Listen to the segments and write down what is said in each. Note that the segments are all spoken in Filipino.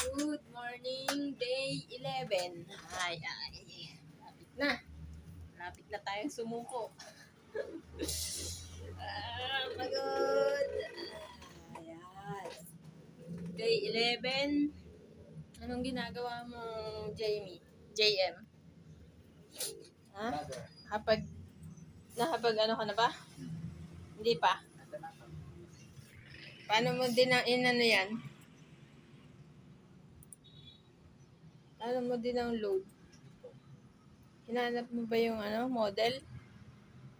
Good morning, day 11. Ay, lapit na. Lapit na tayong sumuko. Pagod. Ayan. Day 11. Anong ginagawa mo, Jamie? JM? Ha? Nakapag ano ka na ba? Hindi pa? Paano mo inano yan? Paano mo din-download? Hinanap mo ba yung model?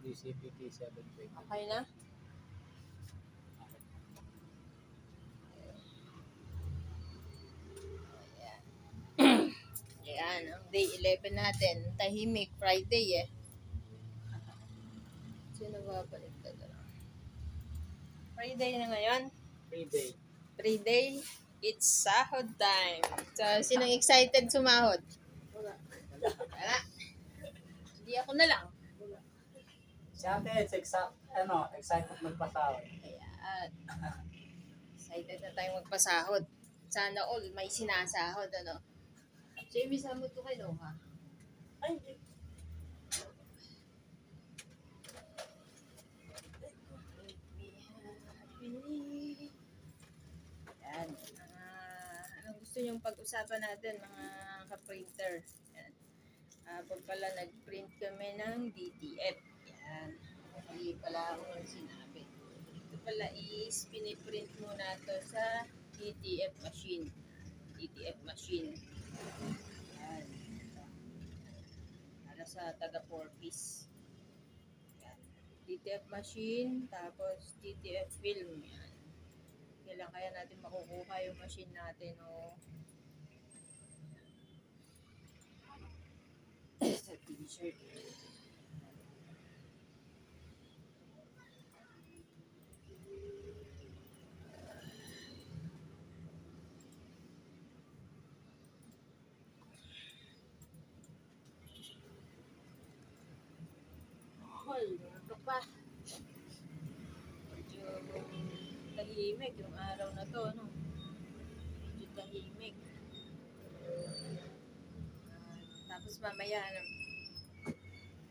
DCPT-720. Okay na? Ayan, ang day 11 natin. Tahimik, Friday eh. Sino ba balik ka doon? Friday na ngayon? Friday. It's sahod time. So, sinong excited sumahod? Wala. Hindi ako na lang. Si ate, excited magpasahod. Ayan. Excited na tayong magpasahod. Sana all may sinasahod, ano? Jamie, samot ko kay Noha. Ay, Yan. Anong gusto niyong pag-usapan natin, mga ka-printer? Yan. Pag nag-print kami ng DTF. Yan. Hindi pala ako nang sinabi. Ito pala is piniprint muna to sa DTF machine. DTF machine. Yan. Para sa taga 4-piece. Yan. DTF machine, tapos DTF film. Yan. Kailan kaya natin makukuha yung machine natin o sa t-shirt. Hoy, ano pa? Medyo tahimik yung araw na to, no? Medyo tahimik. Tapos mamaya,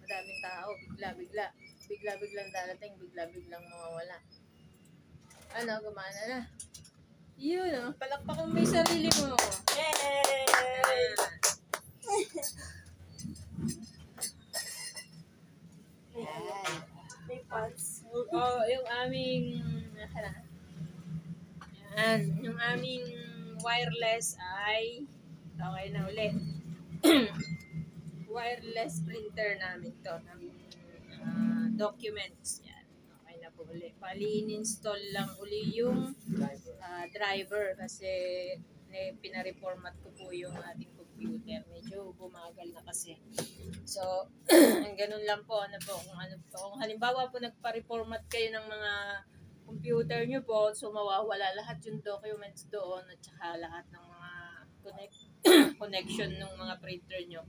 madaming tao, bigla-biglang darating, bigla-biglang mawawala. Ano, gumana na. Yun, palakpakan mo yung sarili mo. yay! Ayan. May pants. Yung aming, yan, yung aming wireless ay, okay na ulit. Wireless printer namin to, ng documents. Yan, okay na po ulit. Bali, in-install lang uli yung driver kasi pinareformat ko po yung ating computer. Medyo bumagal na kasi. So, ganun lang po. Kung halimbawa po nagpa-reformat kayo ng mga computer nyo po, so mawawala lahat yung documents doon at saka lahat ng mga connection ng mga printer nyo.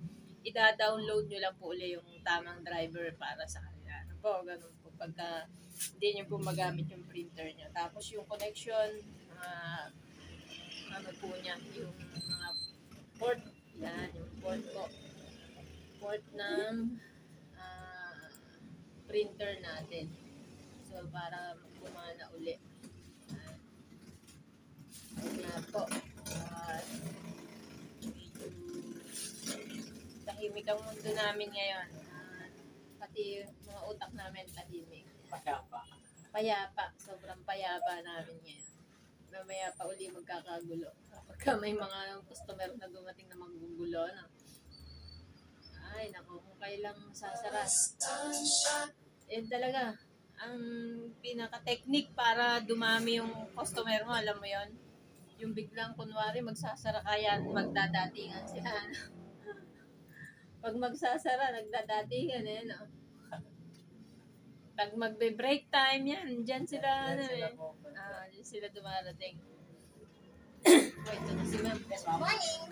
Ida-download nyo lang po uli yung tamang driver para sa kanila. Ano po, ganun po. Pagka hindi nyo po magamit yung printer nyo. Tapos yung connection, ano po niya, yung mga port, yan, yung port po. Port ng printer natin. So, para gumana uli. Ayan po. Medyo tahimik ang mundo namin ngayon. Pati mga utak namin tahimik. Payapa. Sobrang payapa namin ngayon. Mamaya pa uli magkakagulo. Pagka may mga customer na dumating na magugulo, no? Ay, naku, kung kailang sasara. Yun talaga. Ang pinaka-technique para dumami yung customer mo, alam mo yon, yung biglang kunwari magsasara kaya magdadatingan sila. Pag magsasara, nagdadatingan eh, no? Pag magbe-break time yan, dyan sila, dyan sila dumarating. Wait, ito na si ma'am. Yes, ma'am. Morning!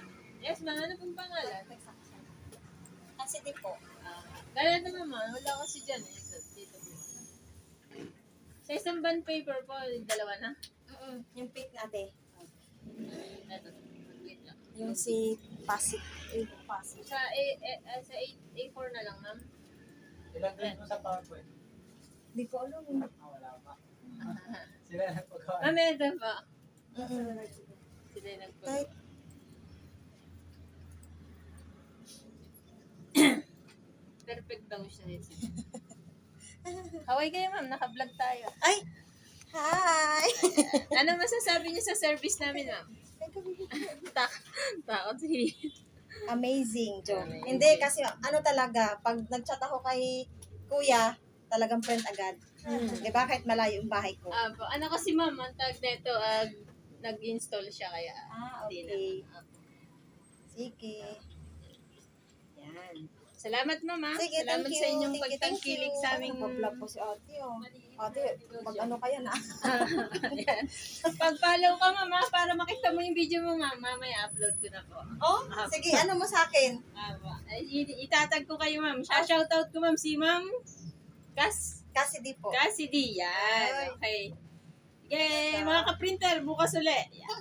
Yes, ma'am, ano pong pangalan? Kasi di po. Kaya naman, wala kasi dyan eh. Dito. Sa isang bond paper po, dalawa na. Yung pick natin. Ito. Yung si Pasig. Pasig. Sa A4 na lang, ma'am. Ilang grade mo sa PowerPoint? Hindi ko alam. Wala pa. Sila na pagkawa. Ma'am, ito po. Mm-mm. Sila yung nagpo. Kahit Perfect daw siya. Kaway kayo, ma'am. Naka-vlog tayo. Ay! Hi! Ano masasabi niyo sa service namin, ma'am? Takot si... Amazing, Jo. Amazing. Hindi, kasi ano talaga, pag nag-chat ako kay Kuya, talagang friend agad. Diba? Kahit malayo yung bahay ko. Ano kasi, ma'am, ang tag neto, nag-install siya kaya. Hindi Okay. na. Sige. Yan. Salamat, ma'am. Sige, Salamat thank you. sa inyong Thank you, pagtangkilik sa aming... Pag-vlog po si ate, oh. Ate, mag-ano kaya na? Pag-follow ka, ma'am, para makita mo yung video mo, ma'am. Mamaya upload ko na po. Oh, sige, ano mo sa akin? Itatag ko kayo, ma'am. Shoutout ko, ma'am, si ma'am Kasi di po. Cassidy. Yan. Okay. Yay! Mga ka-printer, bukas ulit. Yan.